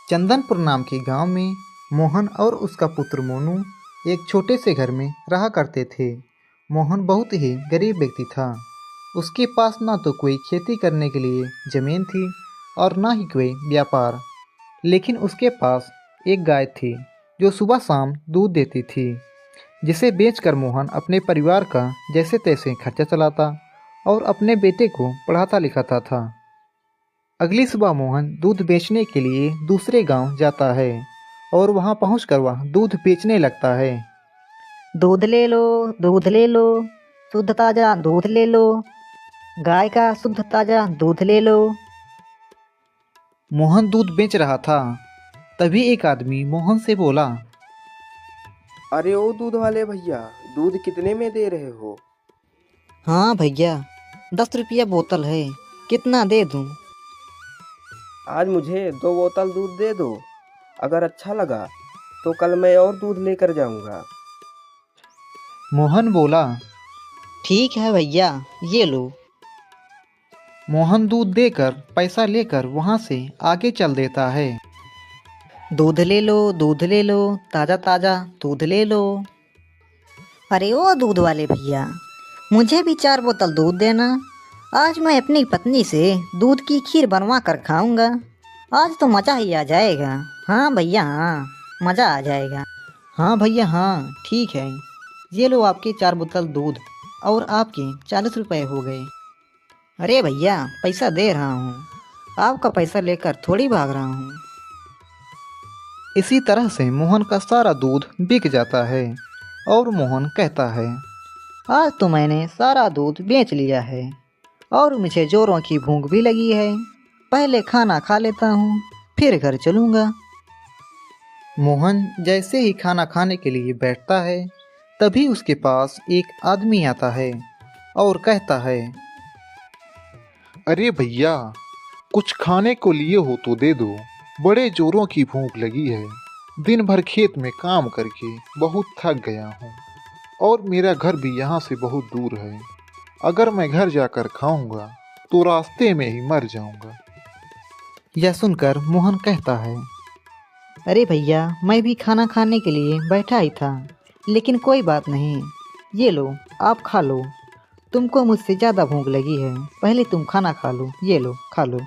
चंदनपुर नाम के गांव में मोहन और उसका पुत्र मोनू एक छोटे से घर में रहा करते थे। मोहन बहुत ही गरीब व्यक्ति था। उसके पास ना तो कोई खेती करने के लिए जमीन थी और ना ही कोई व्यापार। लेकिन उसके पास एक गाय थी जो सुबह शाम दूध देती थी, जिसे बेचकर मोहन अपने परिवार का जैसे तैसे खर्चा चलाता और अपने बेटे को पढ़ाता लिखाता था। अगली सुबह मोहन दूध बेचने के लिए दूसरे गांव जाता है और वहां पहुंचकर वह दूध बेचने लगता है। दूध ले लो, दूध ले लो, शुद्ध ताजा दूध ले लो, गाय का शुद्ध ताजा दूध ले लो। मोहन दूध बेच रहा था, तभी एक आदमी मोहन से बोला, अरे ओ दूध वाले भैया, दूध कितने में दे रहे हो? हाँ भैया, 10 रुपया बोतल है, कितना दे दूँ? आज मुझे 2 बोतल दूध दे दो। अगर अच्छा लगा तो कल मैं और दूध लेकर जाऊंगा। मोहन बोला। ठीक है भैया, ये लो। मोहन दूध देकर पैसा लेकर वहां से आगे चल देता है। दूध ले लो, दूध ले लो, ताज़ा ताज़ा दूध ले लो। अरे ओ दूध वाले भैया, मुझे भी 4 बोतल दूध देना। आज मैं अपनी पत्नी से दूध की खीर बनवा कर खाऊंगा। आज तो मज़ा ही आ जाएगा। हाँ भैया हाँ, मज़ा आ जाएगा। हाँ भैया हाँ, ठीक है, ये लो आपके 4 बोतल दूध और आपके 40 रुपए हो गए। अरे भैया, पैसा दे रहा हूँ, आपका पैसा लेकर थोड़ी भाग रहा हूँ। इसी तरह से मोहन का सारा दूध बिक जाता है और मोहन कहता है, आज तो मैंने सारा दूध बेच लिया है और मुझे जोरों की भूख भी लगी है। पहले खाना खा लेता हूँ, फिर घर चलूँगा। मोहन जैसे ही खाना खाने के लिए बैठता है, तभी उसके पास एक आदमी आता है और कहता है, अरे भैया, कुछ खाने को लिए हो तो दे दो, बड़े जोरों की भूख लगी है। दिन भर खेत में काम करके बहुत थक गया हूँ और मेरा घर भी यहाँ से बहुत दूर है। अगर मैं घर जाकर खाऊंगा तो रास्ते में ही मर जाऊंगा। यह सुनकर मोहन कहता है, अरे भैया, मैं भी खाना खाने के लिए बैठा ही था, लेकिन कोई बात नहीं, ये लो, आप खा लो। तुमको मुझसे ज़्यादा भूख लगी है, पहले तुम खाना खा लो, ये लो खा लो।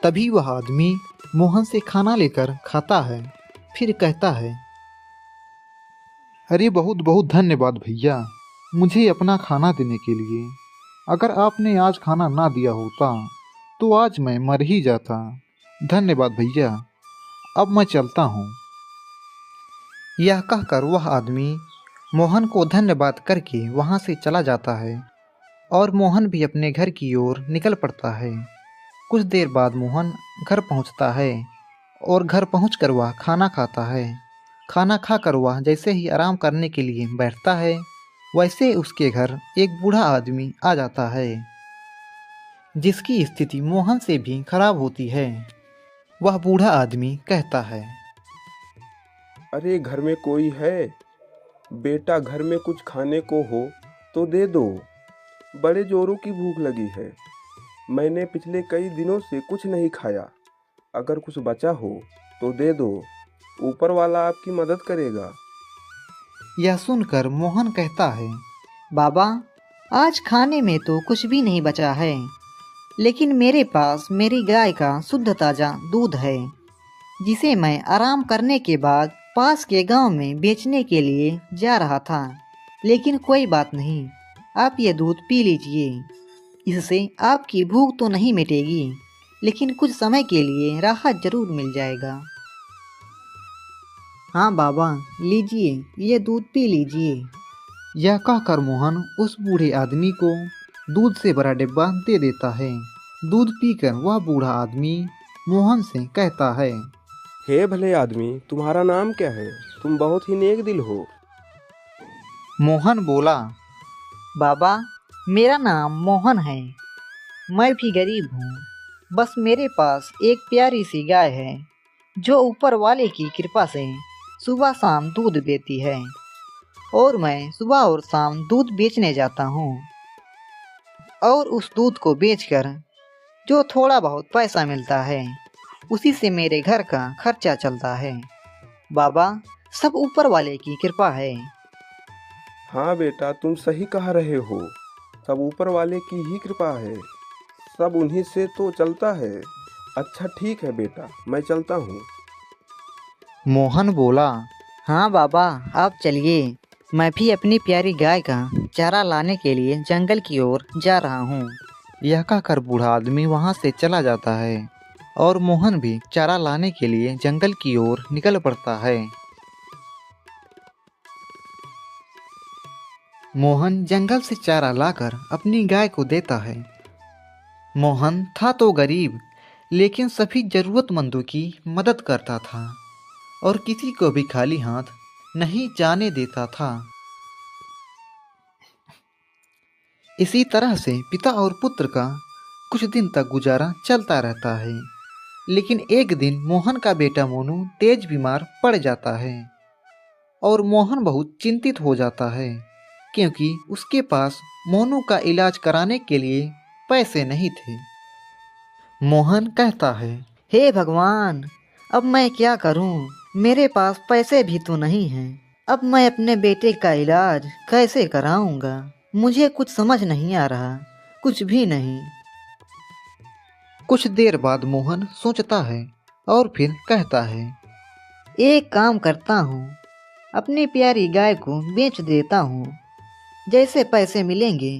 तभी वह आदमी मोहन से खाना लेकर खाता है, फिर कहता है, अरे बहुत बहुत धन्यवाद भैया, मुझे अपना खाना देने के लिए। अगर आपने आज खाना ना दिया होता तो आज मैं मर ही जाता। धन्यवाद भैया, अब मैं चलता हूँ। यह कहकर वह आदमी मोहन को धन्यवाद करके वहाँ से चला जाता है और मोहन भी अपने घर की ओर निकल पड़ता है। कुछ देर बाद मोहन घर पहुँचता है और घर पहुँचकर वह खाना खाता है। खाना खाकर वह जैसे ही आराम करने के लिए बैठता है, वैसे उसके घर एक बूढ़ा आदमी आ जाता है, जिसकी स्थिति मोहन से भी खराब होती है। वह बूढ़ा आदमी कहता है, अरे घर में कोई है? बेटा, घर में कुछ खाने को हो तो दे दो। बड़े जोरों की भूख लगी है। मैंने पिछले कई दिनों से कुछ नहीं खाया। अगर कुछ बचा हो तो दे दो, ऊपर वाला आपकी मदद करेगा। यह सुनकर मोहन कहता है, बाबा, आज खाने में तो कुछ भी नहीं बचा है, लेकिन मेरे पास मेरी गाय का शुद्ध ताज़ा दूध है, जिसे मैं आराम करने के बाद पास के गांव में बेचने के लिए जा रहा था। लेकिन कोई बात नहीं, आप ये दूध पी लीजिए। इससे आपकी भूख तो नहीं मिटेगी, लेकिन कुछ समय के लिए राहत जरूर मिल जाएगा। हाँ बाबा, लीजिए, ये दूध पी लीजिए। यह कहकर मोहन उस बूढ़े आदमी को दूध से भरा डिब्बा दे देता है। दूध पीकर वह बूढ़ा आदमी मोहन से कहता है, हे भले आदमी, तुम्हारा नाम क्या है? तुम बहुत ही नेक दिल हो। मोहन बोला, बाबा, मेरा नाम मोहन है। मैं भी गरीब हूँ। बस मेरे पास एक प्यारी सी गाय है, जो ऊपर वाले की कृपा से सुबह शाम दूध देती है और मैं सुबह और शाम दूध बेचने जाता हूँ और उस दूध को बेचकर जो थोड़ा बहुत पैसा मिलता है उसी से मेरे घर का खर्चा चलता है। बाबा, सब ऊपर वाले की कृपा है। हाँ बेटा, तुम सही कह रहे हो। सब ऊपर वाले की ही कृपा है, सब उन्हीं से तो चलता है। अच्छा ठीक है बेटा, मैं चलता हूँ। मोहन बोला। हाँ बाबा, आप चलिए, मैं भी अपनी प्यारी गाय का चारा लाने के लिए जंगल की ओर जा रहा हूँ। यह कहकर बूढ़ा आदमी वहां से चला जाता है और मोहन भी चारा लाने के लिए जंगल की ओर निकल पड़ता है। मोहन जंगल से चारा लाकर अपनी गाय को देता है। मोहन था तो गरीब, लेकिन सभी जरूरतमंदों की मदद करता था और किसी को भी खाली हाथ नहीं जाने देता था। इसी तरह से पिता और पुत्र का कुछ दिन तक गुजारा चलता रहता है। लेकिन एक दिन मोहन का बेटा मोनू तेज बीमार पड़ जाता है और मोहन बहुत चिंतित हो जाता है, क्योंकि उसके पास मोनू का इलाज कराने के लिए पैसे नहीं थे। मोहन कहता है, हे भगवान, अब मैं क्या करूं? मेरे पास पैसे भी तो नहीं हैं। अब मैं अपने बेटे का इलाज कैसे कराऊंगा? मुझे कुछ समझ नहीं आ रहा, कुछ भी नहीं। कुछ देर बाद मोहन सोचता है और फिर कहता है, एक काम करता हूँ, अपनी प्यारी गाय को बेच देता हूँ। जैसे पैसे मिलेंगे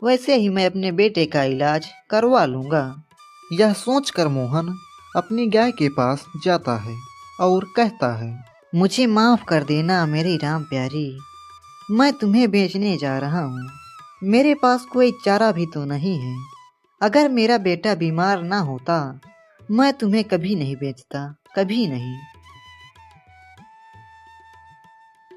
वैसे ही मैं अपने बेटे का इलाज करवा लूँगा। यह सोचकर मोहन अपनी गाय के पास जाता है और कहता है, मुझे माफ़ कर देना मेरी राम प्यारी, मैं तुम्हें बेचने जा रहा हूँ। मेरे पास कोई चारा भी तो नहीं है। अगर मेरा बेटा बीमार ना होता मैं तुम्हें कभी नहीं बेचता, कभी नहीं।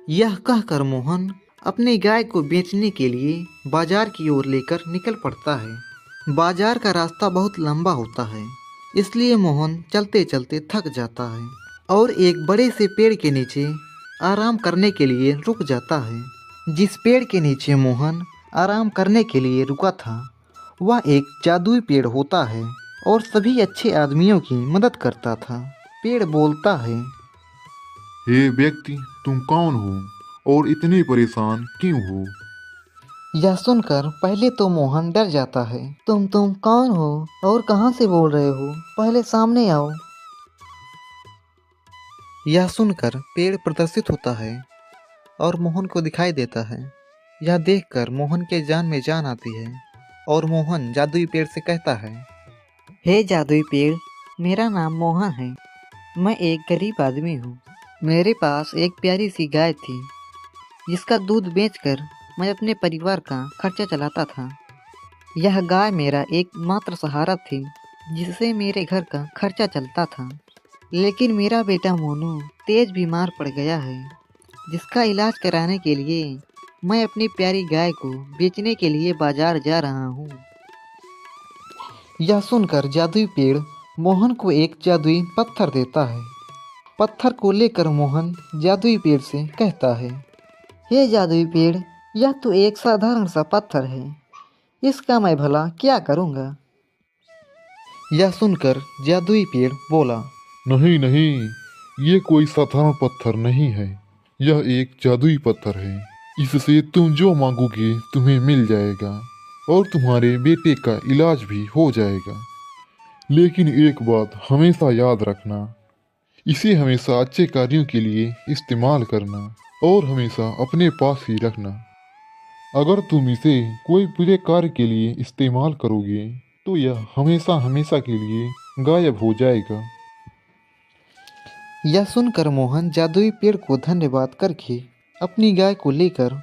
यह कहकर मोहन अपनी गाय को बेचने के लिए बाजार की ओर लेकर निकल पड़ता है। बाजार का रास्ता बहुत लंबा होता है, इसलिए मोहन चलते चलते थक जाता है और एक बड़े से पेड़ के नीचे आराम करने के लिए रुक जाता है। जिस पेड़ के नीचे मोहन आराम करने के लिए रुका था वह एक जादुई पेड़ होता है और सभी अच्छे आदमियों की मदद करता था। पेड़ बोलता है, हे व्यक्ति, तुम कौन हो और इतने परेशान क्यों हो? यह सुनकर पहले तो मोहन डर जाता है। तुम कौन हो और कहाँ से बोल रहे हो? पहले सामने आओ। यह सुनकर पेड़ प्रदर्शित होता है और मोहन को दिखाई देता है। यह देखकर मोहन के जान में जान आती है और मोहन जादुई पेड़ से कहता है, हे जादुई पेड़, मेरा नाम मोहन है। मैं एक गरीब आदमी हूँ। मेरे पास एक प्यारी सी गाय थी जिसका दूध बेचकर मैं अपने परिवार का खर्चा चलाता था। यह गाय मेरा एकमात्र सहारा थी जिससे मेरे घर का खर्चा चलता था। लेकिन मेरा बेटा मोनू तेज बीमार पड़ गया है, जिसका इलाज कराने के लिए मैं अपनी प्यारी गाय को बेचने के लिए बाजार जा रहा हूँ। यह सुनकर जादुई पेड़ मोहन को एक जादुई पत्थर देता है। पत्थर को लेकर मोहन जादुई पेड़ से कहता है, हे जादुई पेड़, यह तो एक साधारण सा पत्थर है, इसका मैं भला क्या करूँगा? यह सुनकर जादुई पेड़ बोला, नहीं नहीं, ये कोई साधारण पत्थर नहीं है, यह एक जादुई पत्थर है। इससे तुम जो मांगोगे तुम्हें मिल जाएगा और तुम्हारे बेटे का इलाज भी हो जाएगा। लेकिन एक बात हमेशा याद रखना, इसे हमेशा अच्छे कार्यों के लिए इस्तेमाल करना और हमेशा अपने पास ही रखना। अगर तुम इसे कोई बुरे कार्य के लिए इस्तेमाल करोगे तो यह हमेशा हमेशा के लिए गायब हो जाएगा। यह सुनकर मोहन जादुई पेड़ को धन्यवाद करके अपनी गाय को लेकर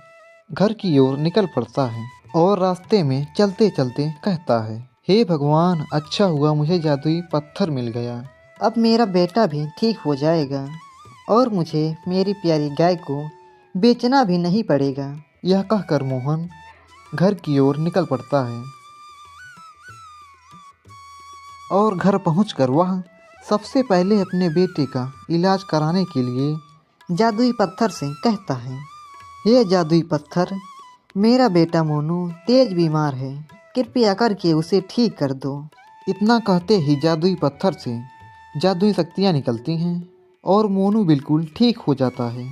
घर की ओर निकल पड़ता है और रास्ते में चलते चलते कहता है, हे भगवान, अच्छा हुआ मुझे जादुई पत्थर मिल गया। अब मेरा बेटा भी ठीक हो जाएगा और मुझे मेरी प्यारी गाय को बेचना भी नहीं पड़ेगा। यह कहकर मोहन घर की ओर निकल पड़ता है और घर पहुंचकर वह सबसे पहले अपने बेटे का इलाज कराने के लिए जादुई पत्थर से कहता है, हे जादुई पत्थर, मेरा बेटा मोनू तेज बीमार है, कृपया करके उसे ठीक कर दो। इतना कहते ही जादुई पत्थर से जादुई शक्तियाँ निकलती हैं और मोनू बिल्कुल ठीक हो जाता है।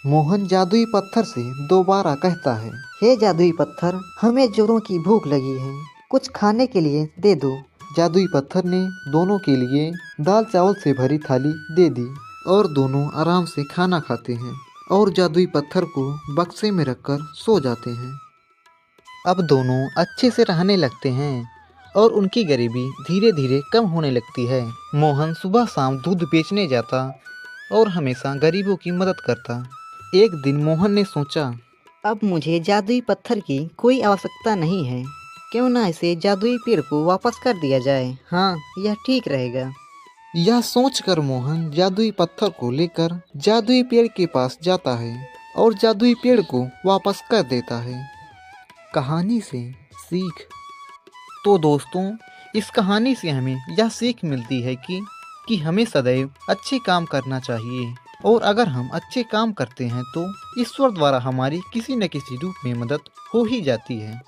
मोहन जादुई पत्थर से दोबारा कहता है, हे जादुई पत्थर, हमें जोरों की भूख लगी है, कुछ खाने के लिए दे दो। जादुई पत्थर ने दोनों के लिए दाल चावल से भरी थाली दे दी और दोनों आराम से खाना खाते हैं और जादुई पत्थर को बक्से में रखकर सो जाते हैं। अब दोनों अच्छे से रहने लगते हैं और उनकी गरीबी धीरे धीरे कम होने लगती है। मोहन सुबह शाम दूध बेचने जाता और हमेशा गरीबों की मदद करता। एक दिन मोहन ने सोचा, अब मुझे जादुई पत्थर की कोई आवश्यकता नहीं है, क्यों ना इसे जादुई पेड़ को वापस कर दिया जाए। हाँ, यह ठीक रहेगा। यह सोचकर मोहन जादुई पत्थर को लेकर जादुई पेड़ के पास जाता है और जादुई पेड़ को वापस कर देता है। कहानी से सीख। तो दोस्तों, इस कहानी से हमें यह सीख मिलती है कि हमें सदैव अच्छे काम करना चाहिए और अगर हम अच्छे काम करते हैं तो ईश्वर द्वारा हमारी किसी न किसी रूप में मदद हो ही जाती है।